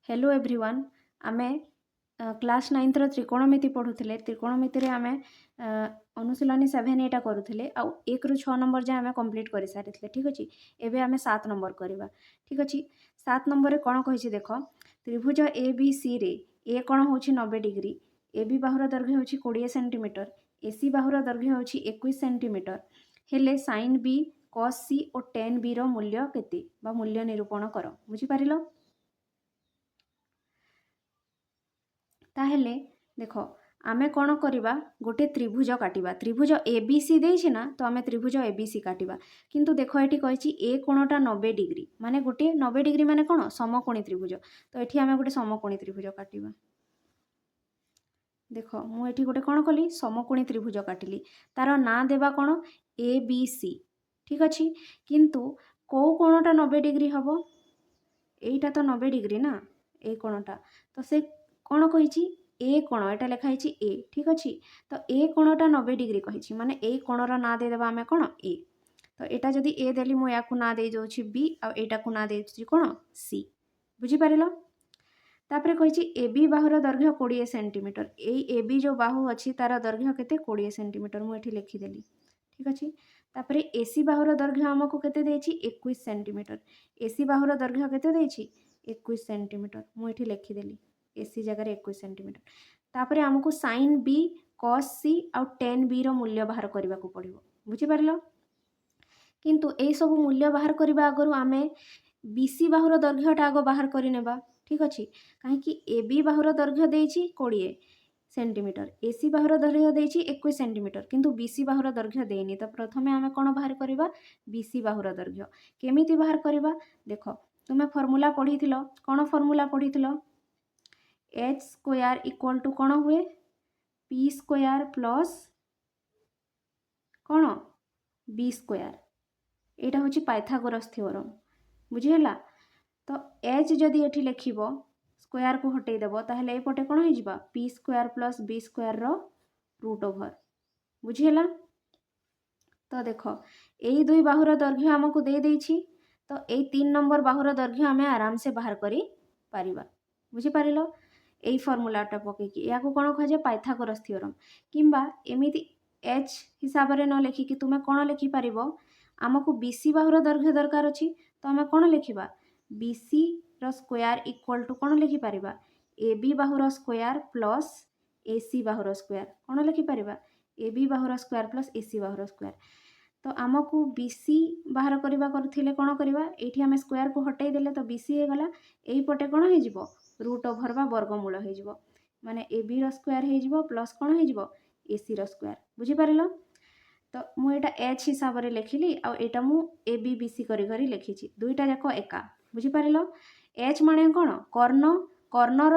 Hello everyone आमे class 9th रो त्रिकोणमिति पढ़ुथिले। त्रिकोणमिति रे आमे अनुशीलनी 7 एटा करूथिले आ 1 रु 6 नंबर जे आमे कंप्लीट करि सारिथिले। ठीक अछि, एबे आमे 7 नंबर करिबा। ठीक अछि, 7 नंबर रे कोन कहिछि देखो, त्रिभुज एबीसी रे ए कोन होछि 90 डिग्री, एबी बाहुर दैर्घ्य होछि 20 सेंटीमीटर, एसी बाहुर दैर्घ्य होछि 21 सेंटीमीटर। हेले sin b cos c और tan b रो मूल्य केते बा मूल्य निरूपण करो। बुझि पारिलो? ताहेले देखो आमे कौन करिबा, गोटे त्रिभुज काटिबा। त्रिभुज एबीसी देछि ना, तो आमे त्रिभुज एबीसी काटिबा। किंतु देखो एठी कहिछि ए कोणटा 90 डिग्री, माने गोटे 90 डिग्री माने कोन समकोणी त्रिभुज। तो एठी आमे गोटे समकोणी त्रिभुज काटिबा। देखो मु एठी गोटे कोन कली समकोणी त्रिभुज काटिली। तार ना देबा कोन एबीसी। ठीक अछि, किंतु को कोणटा 90 डिग्री हबो, एटा तो 90 डिग्री ना ए कोणटा, तो से कोण कहिछि ए कोण, एटा लेखा हिछि ए। ठीक अछि, तो ए कोणटा 90 डिग्री कहिछि माने ए कोणर ना दे देबा आमे कोण ए। तो एटा जदी ए देली मु याकु ना दे जोछि बी आ एटा को ना दे जोछि कोण सी। बुझि पारिलो? तापरे कहिछि एबी बाहुर दैर्घ्य 20 सेंटीमीटर। एई एबी जो बाहु अछि तार दैर्घ्य केते 20 सेंटीमीटर मु एठी लिखि देली। ठीक अछि, तापरे एसी बाहुर दैर्घ्य हमकु केते देछि 21 सेंटीमीटर। एसी बाहुर दैर्घ्य केते देछि 21 सेंटीमीटर मु एठी लिखि देली। एसी जगह 21 सेंटीमीटर। तापरे हमकु sin b cos c आ tan b रो मूल्य बाहर करबा को पड़िबो। बुझि पारिलो? किंतु एई सब मूल्य बाहर करबा आगरु आमे बीसी बाहुर दैर्घ्यटा आगो बाहर करि नेबा। ठीक अछि, काहे कि एबी बाहुर दैर्घ्य देछि 20 सेंटीमीटर, एसी बाहुर दैर्घ्य देछि 21 सेंटीमीटर, किंतु बीसी बाहुर दैर्घ्य देइनि। तो प्रथमे आमे कोन बाहर करबा बीसी बाहुर दैर्घ्य। केमिति बाहर करबा देखो, तुमे फार्मूला पढिथिलो, कोन फार्मूला पढिथिलो, h स्क्वायर इक्वल टू कोन हुए p स्क्वायर प्लस कोन b स्क्वायर। एटा होछि पाइथागोरस थ्योरम। बुझिहेला? तो h जदि एठी लेखिबो स्क्वायर को हटै देबो, ताहले ए पटे कोन हो जिबा p square plus b square रो रूट ओवर। बुझिहेला? तो देखो एई दुई बाहुर दैर्घ्य हमकु दे देछि, तो एई 3 नंबर बाहुर दैर्घ्य हमें आराम से बाहर करि पारिबा। बुझि पारिलो? एई फार्मूलाटा पकेकी याकू कोन कह जे पाइथागोरस थ्योरम। किंबा एमिति h हिसाब रे न लेखि कि तुमे कोन लेखि पारिबो, आमकु बीसी बाहुर दैर्घ्य दरकार अछि, तो हमें कोन लेखिबा बीसी रो स्क्वायर इक्वल टू कोन लेखि पारिबा एबी बाहुर स्क्वायर प्लस एसी बाहुर स्क्वायर। कोन लेखि पारिबा एबी बाहुर स्क्वायर प्लस एसी बाहुर स्क्वायर। तो आमकु बीसी बाहर करबा करथिले कोन करबा, एठी हमें स्क्वायर को हटै देले तो बीसी हे गला, एई पटे कोन हे जिवो रूट ओवर बा वर्गमूल हे जिवो, माने एबी रो स्क्वायर हे जिवो प्लस कोन हे जिवो एसी रो स्क्वायर। बुझि पारिलो? तो मु एटा h हिसाब रे लेखिली आ एटा मु एबी बीसी करी करी लेखिछि, दुईटा जाको एका। बुझि पारिलो? h माने कोन कर्ण, कर्णर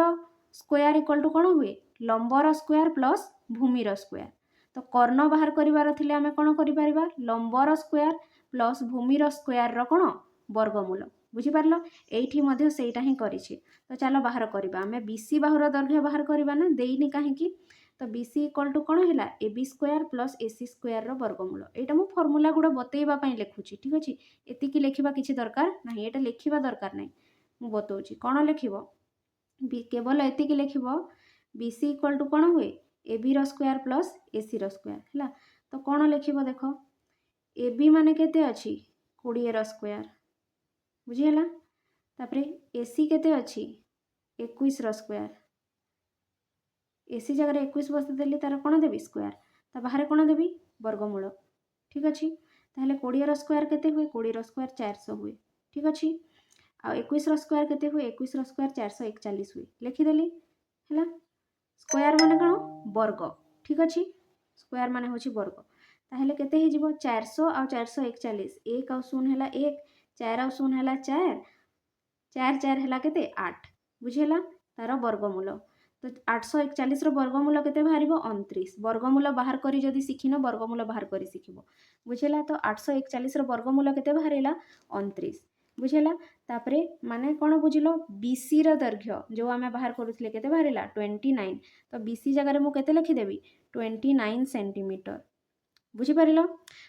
स्क्वायर इक्वल टू कोन हुए लंबर स्क्वायर प्लस भूमिर स्क्वायर। तो कर्ण बाहर करिवार थिले आमे कोन करि पारिबा लंबर स्क्वायर प्लस भूमिर स्क्वायर रो कोन वर्गमूल। बुझि पारिलो? एठी मध्ये सेटा ही करिछि। तो चलो बाहर करिबा, आमे बीसी बाहुर दैर्घ्य बाहर करिबा ना, देइनि काहेकि तो बीसी इक्वल टू कोन हैला AB square plus AC square रो वर्गमूल। एटा मु फार्मूला गुडा बतैबा पई लेखुछि। ठीक अछि, एतिकी लेखिबा किछि दरकार नाही, एटा लेखिबा दरकार नाही, मु बतौछि कोन लेखिबो केवल एतिकी लेखिबो बीसी इक्वल टू कोन हुए एबी रो स्क्वायर प्लस एसी रो स्क्वायर हैला। तो कोन लेखिबो देखो एबी माने केते अछि 20 रो स्क्वायर। बुझि हैला? तापरे एसी केते अछि 21 रो स्क्वायर। एसी जगह 21 बसते देली तार कोन देबी स्क्वायर, ता बाहर कोन देबी वर्गमूल। ठीक अछि, ताहले 20 रो स्क्वायर केते हुए 20 रो स्क्वायर 400 हुए। ठीक अछि, आ 21 रो स्क्वायर केते हुए 21 रो स्क्वायर 441 हुए। लिखि देली हैला। स्क्वायर माने कोन वर्ग। ठीक अछि, स्क्वायर माने होछि वर्ग। ताहले केते हे जिवो 400 आ 441, 1 आ 0 हैला 1, 4 आ 0 हैला 4, 4 4 हैला केते 8। बुझिहेला? तार वर्गमूल। तो 841 रो वर्गमूल केते बाहरिबो 29। वर्गमूल बाहर करी जदी सिखिनो वर्गमूल बाहर करी सिखिबो। बुझिहेला? तो 841 रो वर्गमूल केते बाहरिला 29। बुझिहेला? तापरे माने कोन बुझिलो बीसी रो दैर्घ्य जो आमे बाहर करूथिले केते बाहरिला 29। तो बीसी जगह रे मु केते लिखि देबी 29 सेंटीमीटर। बुझि पारिलो?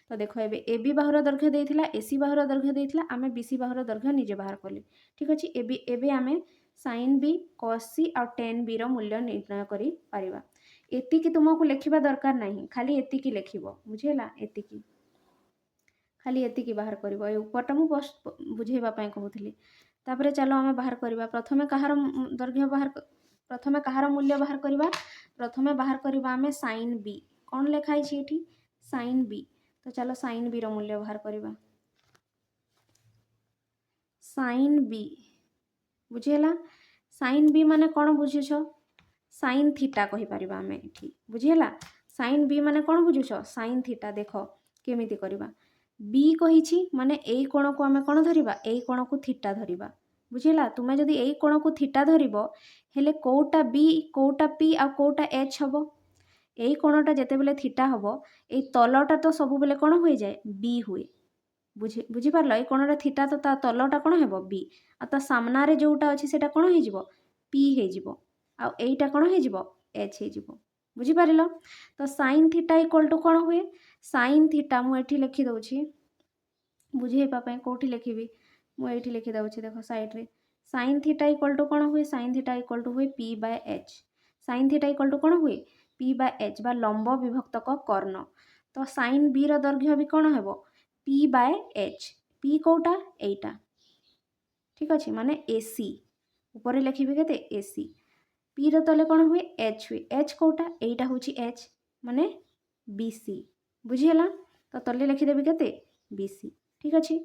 तो देखो एबे एबी बाहुर दैर्घ्य देइथिला, एसी बाहुर दैर्घ्य देइथिला, आमे बीसी बाहुर दैर्घ्य निजे बाहर कले। ठीक अछि, एबे आमे साइन बी कॉस सी और टेन बी मूल्य निर्णय करि परिबा। एतिकी तुमको लिखिबा दरकार नहीं, खाली एतिकी लिखिबो बुझेला। एतिकी खाली एतिकी बाहर करिबो। ए उपरटा मु बुझेबा पई कहउथली। तापरे चलो आमे बाहर करिबा। प्रथमे कहार दैर्घ्य बाहर प्रथमे कहार मूल्य बाहर करिबा। प्रथमे बाहर करिबा आमे साइन बी। कोन लेखाई छी एठी साइन बी। तो चलो साइन बी रो मूल्य बाहर करिबा। साइन बी बुझेला। साइन बी माने कोन बुझिछो साइन थीटा कहि परिबा आमे एठी बुझेला। साइन बी माने कोन बुझिछो साइन थीटा। देखो केमिति करिबा। बी कहिछि माने एई कोण को आमे कोन धरिबा एई कोण को थीटा धरिबा बुझेला। तुमे जदि एई कोण को थीटा धरिबो हेले कोउटा बी कोउटा पी आ कोउटा एच हबो। एई कोणटा जेते बेले थीटा हबो एई तलटा तो सब बेले कोन होई जाय बी हुए। बुझी पारलो। एई कोणटा थीटा तो ता तलटा कोन हेबो बी आ ता सामना रे जोटा अछि सेटा कोन हे जिवो पी हे जिवो आ एईटा कोन हे जिवो एच हे जिवो। बुझी पारिलो। तो साइन थीटा इक्वल टू कोन हुए साइन थीटा मु एठी लिखि दउछि बुझेबा पई। कोठी लिखिबी मु एठी लिखि दउछि देखो साइड रे। साइन थीटा इक्वल टू कोन हुए साइन थीटा इक्वल टू हुए P by H. Sine theta equal to कोन हुए पी बाय एच बा लंब विभक्तक कर्ण। तो साइन बी रो दैर्घ्य भी कोन हेबो पी बाय एच। पी कोटा एटा ठीक अछि माने एसी ऊपर लिखिबी केते एसी। पी रो तले कोन हुए एच हुए। एच कोटा एटा होछि एच माने बीसी बुझियला। तो तले लिखि देबी केते बीसी ठीक अछि।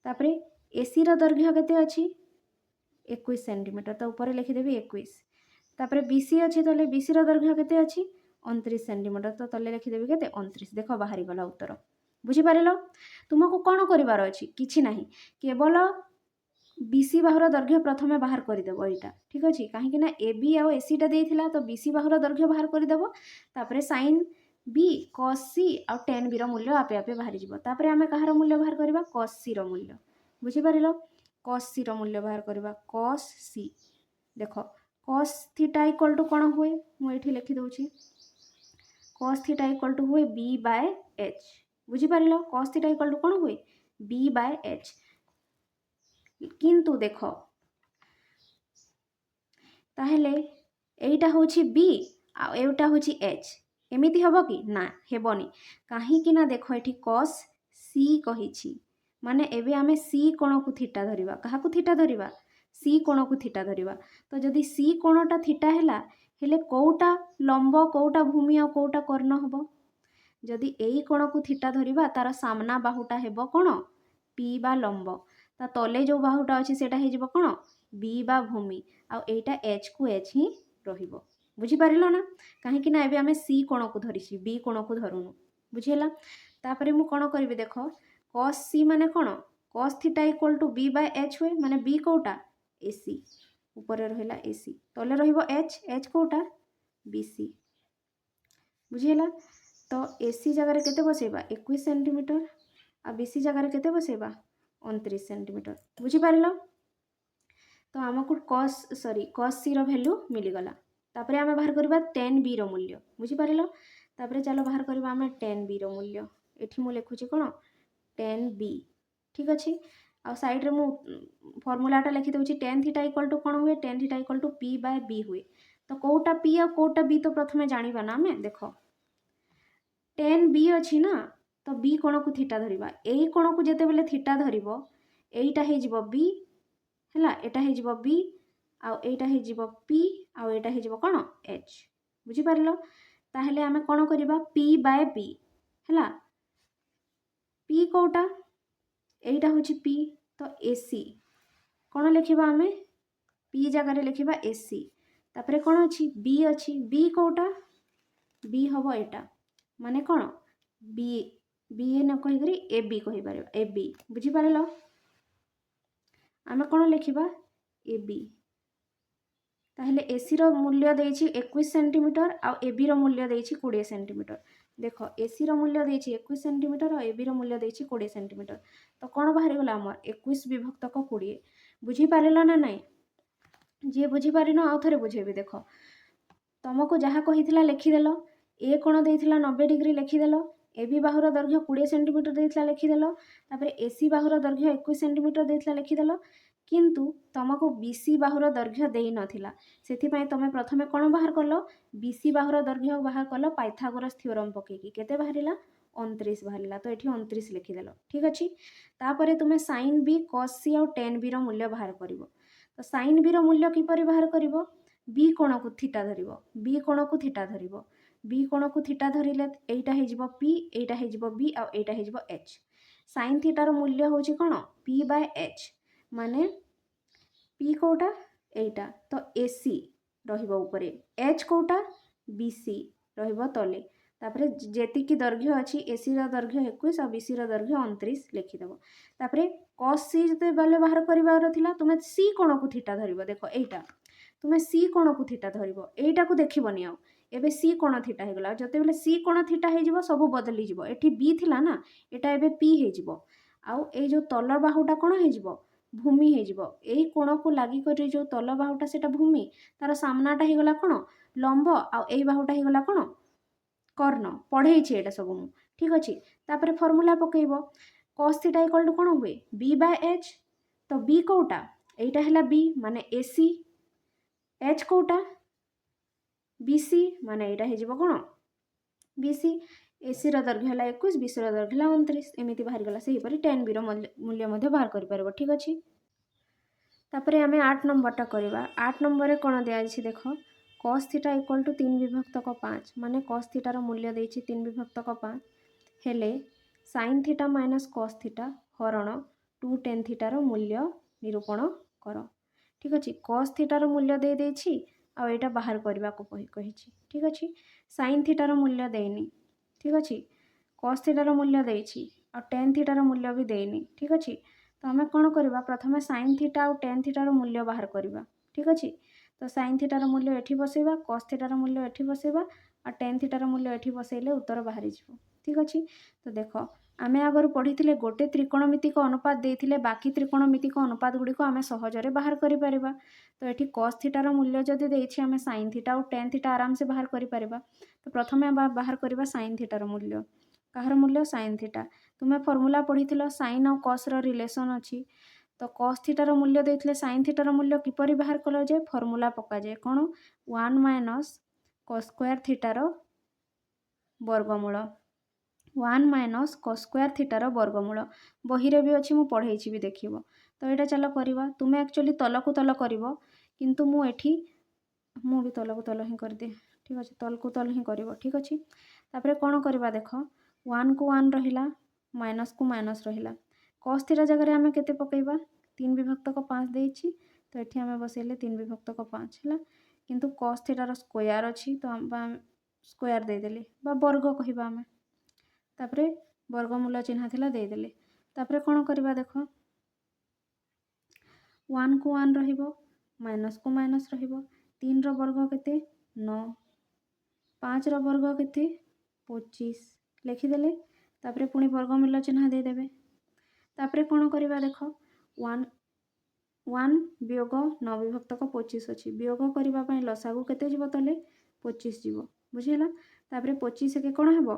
तापरे एसी रो दैर्घ्य केते अछि 21 सेंटीमीटर। तो ऊपर लिखि देबी 21। तापरे बीसी अछि तले बीसी रो दैर्घ्य केते अछि 29 सेंटीमीटर। तो तले लिखि देबी केते 29। देखो बाहरी गला उत्तर। बुझी पारिलो। तुमको कोन करिवार अछि किछि नाही केवल बीसी बाहुर दैर्घ्य प्रथमे बाहर करदेव एटा ठीक अछि। काहे कि ना ए बी आ एसी टा देइथिला तो बीसी बाहुर दैर्घ्य बाहर करदेव। तापरे साइन बी कॉस सी और टेन बी रो मूल्य आपे आपे बाहरी जिवो। तापरे आमे कहार मूल्य बाहर करबा कॉस सी रो मूल्य। बुझी पारिलो। कॉस सी रो मूल्य बाहर करबा कॉस सी। देखो कॉस थीटा इक्वल टू कोन हुए मु एठी लिखि दउछि कॉस थीटा इक्वल टू हुए बी बाय एच। बुझी पारिलो। कॉस थीटा इक्वल टू कोन हुए बी बाय एच। किंतु देखो ताहेले एइटा होछि बी आ एउटा होछि एच एमिति हबो कि ना हेबोनी। काहे कि ना देखो एठी कॉस सी कहिछि माने एबे आमे सी कोण को थीटा धरिबा। कहा को थीटा धरिबा सी कोण को थीटा धरिबा। तो जदि सी कोणटा थीटा हैला हेले कोउटा लंब कोउटा भूमि आ कोउटा कर्ण हबो। जदि एई कोण को थीटा धरिबा तार सामना बाहुटा हेबो कोण पी बा लंब ता तले जो बाहुटा अछि सेटा हे जिवो कोण बी बा भूमि आ एटा एच को एच ही रहिबो। बुझी पारिलो ना। काहे कि ना एबे आमे सी कोण को धरिछि बी कोण को धरुनु बुझियला। तापरे मु कोण करबी देखो cos सी माने कोण cos theta equal to B by H हुए माने बी कोटा एसी ऊपर रहिला एसी तले रहिबो एच एच कोटा बीसी बुझियला। तो एसी जगह रे केते बसेबा 21 सेंटीमीटर आ बीसी जगह रे केते बसेबा 29 सेंटीमीटर। बुझी पारिलो। तो आमको cos सी रो वैल्यू मिली गला। तापरे आमे बाहर करबा tan b रो मूल्य। बुझी पारिलो। तापरे चलो बाहर करबा आमे tan b रो मूल्य। एठी मु लिखुची कोन tan b ठीक अछि। आ साइड रे मु फार्मूलाटा लिखि दउची tan थीटा इक्वल टू कोन हुए tan theta equal to p by b हुए। तो कोउटा p आ कोउटा b तो प्रथमे जानिबा ना हमें देखो tan b अछि ना तो b कोण को थीटा धरिबा। एई कोण को जेते बेले थीटा धरिबो एईटा हे जिवो b हैला एटा हे जिवो b आ एईटा हे जिवो p आ एटा हे जिवो कोण h। बुझी पारिलो। ताहेले आमे कोण करिबा p बाय b हैला p कोउटा एईटा होछि p तो ac कोण लिखिबा आमे p जगह रे लिखिबा ac। तापरे कोण अछि b अछि b कोउटा b हबो एटा माने कोण b b न कहि करी ab कहि पारिबा ab। बुझी पारिलो। आमे कोण लिखिबा ab। ताहेले ac रो मूल्य देइछि 21 सेंटीमीटर आ ab रो मूल्य देइछि 20 सेंटीमीटर। देखो ac रो मूल्य देइछि 21 सेंटीमीटर और ab रो मूल्य देइछि 20 सेंटीमीटर। तो कोण बाहरी गला हमर 21 विभक्तक 20। बुझी पारिलो ना नाही जे बुझी पारिनो आ थरे बुझेबी। देखो तुमको जहा कहिथिला लिखिदेलो ए कोण देइथिला 90 डिग्री लिखिदेलो AB बाहुर दैर्घ्य 20 सेंटीमीटर देइथिला लिखिदेलो तापरे AC बाहुर दैर्घ्य 21 सेंटीमीटर देइथिला लिखिदेलो କିନ୍ତୁ ତୁମକୁ BC ବାହୁର ଦୈର୍ଘ୍ୟ ଦେଇନଥିଲା, ସେଥିପାଇଁ ତୁମେ ପ୍ରଥମେ କ'ଣ ବାହାର କଲ, BC ବାହୁର ଦୈର୍ଘ୍ୟ ବାହାର କଲ ପାଇଥାଗୋରସ୍ ଥିଓରମ୍ ପକେଇକି। କେତେ ବାହାରିଲା? 29 ବାହାରିଲା। ତ ଏଠି 29 ଲେଖିଦେଲ। ଠିକ୍ ଅଛି। ତାପରେ ତୁମେ ସାଇନ୍ B, cos C ଆଉ tan B ର ମୂଲ୍ୟ ବାହାର କରିବ। ତ ସାଇନ୍ B ର ମୂଲ୍ୟ କିପରି ବାହାର କରିବ? B କୋଣକୁ ଥିଟା ଧରିବ, B କୋଣକୁ ଥିଟା ଧରିବ, B କୋଣକୁ ଥିଟା ଧରିଲେ ଏଇଟା ହେଇଯିବ P, ଏଇଟା ହେଇଯିବ B ଆଉ ଏଇଟା ହେଇଯିବ H। ସାଇନ୍ ଥିଟାର ମୂଲ୍ୟ ହେଉଛି କ'ଣ? P/H, ମାନେ P କୋଉଟା? ଏଇଟା। ତ AC ରହିବ ଉପରେ, H କୋଉଟା? BC ରହିବ ତଳେ। ତାପରେ ଯେତିକି ଦୈର୍ଘ୍ୟ ଅଛି, AC ର ଦୈର୍ଘ୍ୟ 21 ଆଉ BC ର ଦୈର୍ଘ୍ୟ 29 ଲେଖିଦେବ। ତାପରେ cos C ଯେତେବେଳେ ବାହାର କରିବାର ଥିଲା, ତୁମେ C କୋଣକୁ ଥିଟା ଧରିବ। ଦେଖ ଏଇଟା ତୁମେ C କୋଣକୁ ଥିଟା ଧରିବ, ଏଇଟାକୁ ଦେଖିବନି ଆଉ। ଏବେ C କୋଣ ଥିଟା ହେଇଗଲା। ଯେତେବେଳେ C କୋଣ ଥିଟା ହେଇଯିବ ସବୁ ବଦଳିଯିବ। ଏଠି B ଥିଲା ନା, ଏଇଟା ଏବେ P ହେଇଯିବ। ଆଉ ଏଇ ଯେଉଁ ତଳ ବାହୁଟା କ'ଣ ହେଇଯିବ? ଭୂମି ହେଇଯିବ। ଏଇ କୋଣକୁ ଲାଗିକରି ଯେଉଁ ତଳ ବାହୁଟା ସେଟା ଭୂମି, ତାର ସାମ୍ନାଟା ହେଇଗଲା କ'ଣ? ଲମ୍ବ, ଆଉ ଏଇ ବାହୁଟା ହେଇଗଲା କ'ଣ? କର୍ଣ୍ଣ। ପଢ଼େଇଛି ଏଇଟା ସବୁ ମୁଁ। ଠିକ୍ ଅଛି। ତାପରେ ଫର୍ମୁଲା ପକେଇବ। cos θ ଇକ୍ୱାଲ୍ ଟୁ କ'ଣ ହୁଏ? B/H। ତ B କୋଉଟା? ଏଇଟା ହେଲା B, ମାନେ AC। H କୋଉଟା? BC, ମାନେ ଏଇଟା ହେଇଯିବ କ'ଣ? BC। AC ର ଦୈର୍ଘ୍ୟ ହେଲା 21, BC ର ଦୈର୍ଘ୍ୟ ହେଲା 29। ଏମିତି ବାହାରିଗଲା। ସେହିପରି tan B ର ମୂଲ୍ୟ ମଧ୍ୟ ବାହାର କରିପାରିବ। ଠିକ୍ ଅଛି। ତାପରେ ଆମେ 8 ନମ୍ବରଟା କରିବା। 8 ନମ୍ବରରେ କ'ଣ ଦିଆଯାଇଛି ଦେଖ। cos θ ଇକ୍ୱାଲ୍ ଟୁ 3/5, ମାନେ cos θ ର ମୂଲ୍ୟ ଦେଇଛି 3/5, ହେଲେ sin θ ମାଇନସ୍ cos θ ହରଣ 2 tan θ ର ମୂଲ୍ୟ ନିରୂପଣ କର। ଠିକ୍ ଅଛି। cos θ ର ମୂଲ୍ୟ ଦେଇଛି ଆଉ ଏଇଟା ବାହାର କରିବାକୁ କହିଛି। ଠିକ୍ ଅଛି। sin θ ର ମୂଲ୍ୟ ଦେଇନି। ଠିକ୍ ଅଛି। cos θ ର ମୂଲ୍ୟ ଦେଇଛି ଆଉ tan θ ର ମୂଲ୍ୟ ବି ଦେଇନି। ଠିକ୍ ଅଛି। ତ ଆମେ କ'ଣ କରିବା, ପ୍ରଥମେ sin θ ଆଉ tan θ ର ମୂଲ୍ୟ ବାହାର କରିବା। ଠିକ୍ ଅଛି। ତ sin θ ର ମୂଲ୍ୟ ଏଠି ବସେଇବା, cos θ ର ମୂଲ୍ୟ ଏଠି ବସେଇବା ଆଉ tan θ ର ମୂଲ୍ୟ ଏଠି ବସେଇଲେ ଉତ୍ତର ବାହାରିଯିବ। ଠିକ୍ ଅଛି। ତ ଦେଖ, ଆମେ ଆଗରୁ ପଢ଼ିଥିଲେ ଗୋଟେ ତ୍ରିକୋଣମିତିକ ଅନୁପାତ ଦେଇଥିଲେ, ବାକି ତ୍ରିକୋଣମିତିକ ଅନୁପାତ ଗୁଡ଼ିକ ଆମେ ସହଜରେ ବାହାର କରିପାରିବା। ତ ଏଠି cos θ ର ମୂଲ୍ୟ ଯଦି ଦେଇଛି, ଆମେ sin θ ଆଉ tan θ ଆରାମସେ ବାହାର କରିପାରିବା। ତ ପ୍ରଥମେ ବାହାର କରିବା sin θ ର ମୂଲ୍ୟ। କାହାର ମୂଲ୍ୟ? sin θ। ତୁମେ ଫର୍ମୁଲା ପଢ଼ିଥିଲ sin ଆଉ cos ର ରିଲେସନ୍ ଅଛି। ତ cos θ ର ମୂଲ୍ୟ ଦେଇଥିଲେ sin θ ର ମୂଲ୍ୟ କିପରି ବାହାର କରାଯାଏ? ଫର୍ମୁଲା ପକାଯାଏ। କ'ଣ? 1 ମାଇନସ୍ cos ସ୍କୋୟାର ଥିଟାର ବର୍ଗମୂଳ। 1 ମାଇନସ୍ cos ସ୍କୋୟାର ଥିଟାର ବର୍ଗମୂଳ। ବହିରେ ବି ଅଛି, ମୁଁ ପଢ଼େଇଛି ବି, ଦେଖିବ। ତ ଏଇଟା ଚାଲ କରିବା। ତୁମେ ଆକ୍ଚୁଆଲି ତଲକୁ ତଲ କରିବ, କିନ୍ତୁ ମୁଁ ବି ତଲକୁ ତଲ ହିଁ କରିଦିଏ। ଠିକ୍ ଅଛି। ତଲକୁ ତଲ ହିଁ କରିବ। ଠିକ୍ ଅଛି। ତାପରେ କ'ଣ କରିବା ଦେଖ, 1 କୁ 1 ରହିଲା, ମାଇନସ୍କୁ ମାଇନସ୍ ରହିଲା। cos θ ଜାଗାରେ ଆମେ କେତେ ପକେଇବା? 3/5 ଦେଇଛି, ତ ଏଠି ଆମେ ବସେଇଲେ 3/5 ହେଲା। କିନ୍ତୁ cos θ ର ସ୍କୋୟାର ଅଛି, ତ ସ୍କୋୟାର ଦେଇଦେଲେ, ବା ବର୍ଗ କହିବା ଆମେ। ତାପରେ ବର୍ଗମୂଳ ଚିହ୍ନ ଥିଲା, ଦେଇଦେଲେ। ତାପରେ କ'ଣ କରିବା ଦେଖ, 1 କୁ 1 ରହିବ, ମାଇନସ୍କୁ ମାଇନସ୍ ରହିବ। 3 ର ବର୍ଗ କେତେ? 9। 5 ର ବର୍ଗ କେତେ? 25 ଲେଖିଦେଲେ। ତାପରେ ପୁଣି ବର୍ଗମୂଳ ଚିହ୍ନ ଦେଇଦେବେ। ତାପରେ କ'ଣ କରିବା ଦେଖ, 1 ବିୟୋଗ 9/25 ଅଛି। ବିୟୋଗ କରିବା ପାଇଁ ଲସାଗୁ କେତେ ଯିବ ତଳେ? 25 ଯିବ। ବୁଝିହେଲା। ତାପରେ 25 କେ କ'ଣ ହେବ?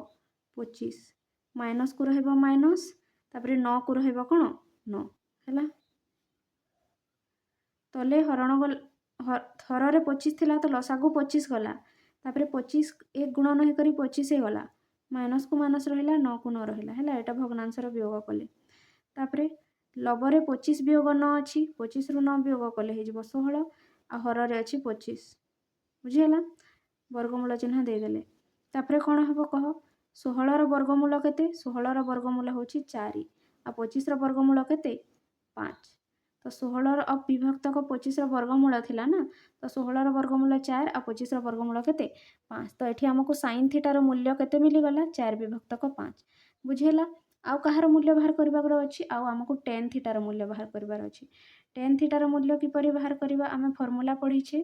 25। ମାଇନସ୍କୁ ରହିବ ମାଇନସ୍, ତାପରେ 9କୁ ରହିବ କ'ଣ? 9 ହେଲା। ତଲେ ହରରେ 25 ଥିଲା, ତ ଲସାଗୁ 25 ଗଲା। ତାପରେ 25 1 ଗୁଣନ ହେଇକରି 25 ହେଇଗଲା। ମାଇନସ୍କୁ ମାଇନସ୍ ରହିଲା, 9କୁ 9 ରହିଲା। ହେଲା। ଏଇଟା ଭଗ୍ନାଂଶର ବିୟୋଗ କଲେ। ତାପରେ ଲବରେ 25 ବିୟୋଗ 9 ଅଛି, 25ରୁ 9 ବିୟୋଗ କଲେ ହେଇଯିବ 16, ଆଉ ହରରେ ଅଛି 25। ବୁଝିହେଲା। ବର୍ଗମୂଳ ଚିହ୍ନ ଦେଇଦେଲେ। ତାପରେ କ'ଣ ହେବ କହ? 16ର ବର୍ଗମୂଳ କେତେ? 16ର ବର୍ଗମୂଳ ହେଉଛି 4, ଆଉ 25ର ବର୍ଗମୂଳ କେତେ? 5। ତ 16ର ବିଭକ୍ତକ 25ର ବର୍ଗମୂଳ ଥିଲା ନା, ତ 16ର ବର୍ଗମୂଳ 4 ଆଉ 25ର ବର୍ଗମୂଳ କେତେ? 5। ତ ଏଠି ଆମକୁ sin θ ର ମୂଲ୍ୟ କେତେ ମିଳିଗଲା? 4/5। ବୁଝିହେଲା। ଆଉ କାହାର ମୂଲ୍ୟ ବାହାର କରିବାର ଅଛି? ଆଉ ଆମକୁ tan θ ର ମୂଲ୍ୟ ବାହାର କରିବାର ଅଛି। tan θ ର ମୂଲ୍ୟ କିପରି ବାହାର କରିବା? ଆମେ ଫର୍ମୁଲା ପଢ଼ିଛେ।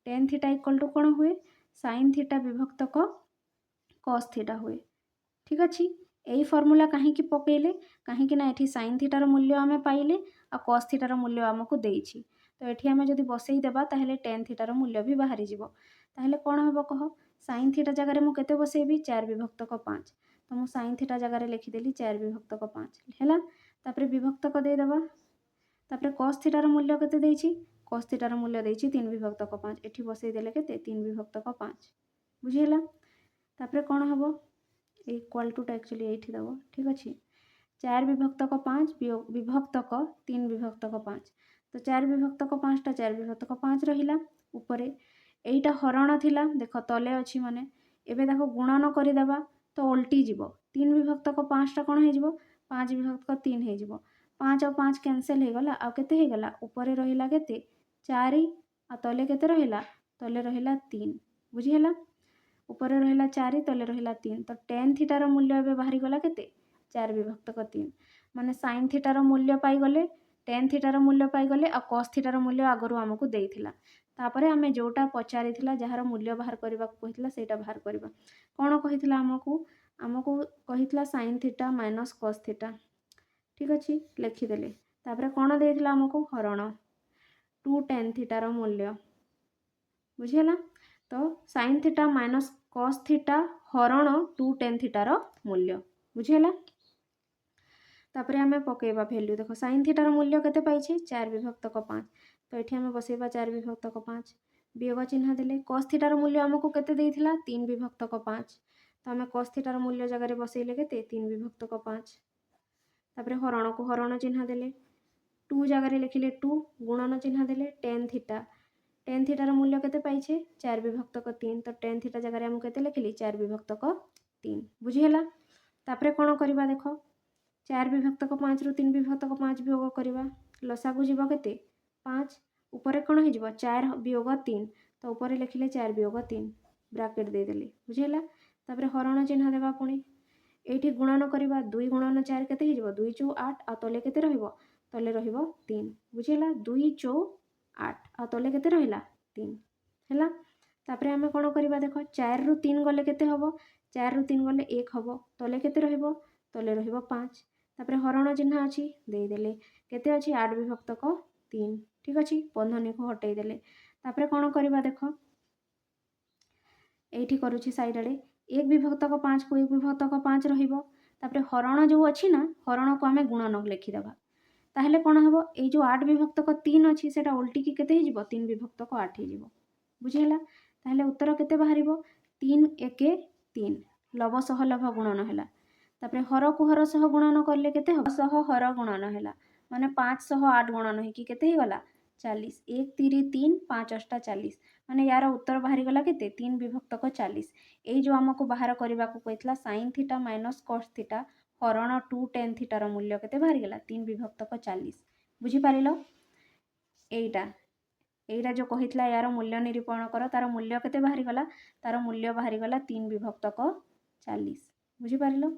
tan θ ଇକ୍ୱାଲ୍ ଟୁ କ'ଣ ହୁଏ? sin θ ବିଭକ୍ତକ cos θ ହୁଏ। ଠିକ୍ ଅଛି। ଏଇ ଫର୍ମୁଲା କାହିଁକି ପକେଇଲେ? କାହିଁକି ନା ଏଠି sin θ ର ମୂଲ୍ୟ ଆମେ ପାଇଲେ ଆଉ cos θ ର ମୂଲ୍ୟ ଆମକୁ ଦେଇଛି। ତ ଏଠି ଆମେ ଯଦି ବସେଇ ଦେବା, ତାହେଲେ tan θ ର ମୂଲ୍ୟ ବି ବାହାରିଯିବ। ତାହେଲେ କ'ଣ ହେବ କହ? sin θ ଜାଗାରେ ମୁଁ କେତେ ବସେଇବି? 4/5। ତ ମୁଁ sin θ ଜାଗାରେ ଲେଖିଦେଲି 4/5 ହେଲା। ତାପରେ ବିଭକ୍ତକ ଦେଇଦେବା। तापर cos थीटार मूल्य केते देछि cos थीटार मूल्य देछि 3 विभक्तक 5 एठी बसई देले केते 3 विभक्तक 5 बुझिहेला तापर कोन हबो इक्वल टू टा एक्चुअली एठी दबो ठीक अछि 4 विभक्तक 5 विभक्तक 3 विभक्तक 5 तो 4 विभक्तक 5 टा 4 विभक्तक 5 रहिला ऊपरे एईटा हरण थिला देख तले अछि माने एबे ताको गुणन करि देबा तो उल्टी जीवो 3 विभक्तक 5 टा कोन हे जीवो 5 विभक्तक 3 हे जीवो 5 और 5 कैंसिल हे गला आ केते हे गला ऊपरे रहिला केते 4 आ तले केते रहिला तले रहिला 3 बुझिहेला ऊपरे रहिला 4 तले रहिला 3 तो tan थीटार मूल्य एबे बाहरी गला केते 4 विभक्तक 3 माने sin थीटार मूल्य पाई गले tan थीटार मूल्य पाई गले आ cos थीटार मूल्य आगरु हमकु देइथिला तापरे हमें जोटा पचारिथिला जहार मूल्य बाहर करबा कहितला सेटा बाहर करबा कोन कहितला हमकु कहितला sin theta minus cos theta ठीक अछि लिखि देले तापरे कोन देइथिला हमकु हरण 2 tan थीटार मूल्य बुझिहेला तो sin theta minus cos theta हरण 2 tan थीटार मूल्य बुझिहेला तापरे हमें पकेबा वैल्यू देखो sin थीटार मूल्य केते पाइछे 4 विभक्तक 5 तो एठी हमें बसेबा 4 विभक्तक 5 वियोग चिन्ह देले cos थीटार मूल्य हमकु केते देइथिला 3 विभक्तक 5 तो हमें cos थीटार मूल्य जगह रे बसेइले केते 3 विभक्तक 5 तापरे हरण को हरण चिन्ह देले 2 जगह रे लिखिले 2 गुणन चिन्ह देले tan थीटार मूल्य केते पाइछे 4 विभक्तक 3 तो tan थीटा जगह रे हम केते लिखिली 4 विभक्तक 3 बुझिहेला तापरे कोन करबा देखो 4 विभक्तक 5 रु 3 विभक्तक 5 वियोग करबा लसागु जीव केते 5 ऊपर कोन हे जीव 4 वियोग 3 तो ऊपर लिखिले 4 वियोग 3 ब्रैकेट दे देले बुझिहेला तापरे हरण चिन्ह देबा पुणी एठी गुणन करबा 2 गुणन 4 केते हे जीव 2 चौ 8 आ तले केते रहिबो तले रहिबो 3 बुझिहेला 2 चौ 8 आ तले केते रहिला 3 हैला तापरे हमें कोन करबा देखो 4 रु 3 गले केते हबो 4 रु 3 गले 1 हबो तले केते रहिबो तले रहिबो 5 तापरे हरण चिन्ह अछि देई देले केते अछि 8 विभक्तक 3 ठीक अछि बंधनी को हटेई देले तापरे कोन करबा देखो एठी करूछि साइड आडे 1 विभक्तक 5 को 1 विभक्तक 5 रहिबो तापरे हरण जो अछि ना हरण को हमें गुणन लिखि देबा ताहले कोन हबो ए जो 8 विभक्तक 3 अछि सेटा उल्टी की केते हे जिवो 3 विभक्तक 8 हे जिवो बुझिहेला ताहले उत्तर केते बाहरिबो 3 1 3 लव सह लव गुणन हैला तापरे हर को हर सह गुणन करले केते हबो सह हर गुणन हैला माने 5 सह 8 गुणन हे की केते हे गला 40 1 3 3 5 8 40 माने यार उत्तर बाहरी गला केते 3 विभक्तक 40 एई जो हमको बाहर करबा को कहितला sin theta minus cos theta हरण 2 tan थीटार मूल्य केते बाहरी गला 3 विभक्तक 40 बुझी पारिलो एईटा जो कहितला यार मूल्य निरूपण कर तार मूल्य केते बाहरी गला तार मूल्य बाहरी गला 3 विभक्तक 40 बुझी पारिलो।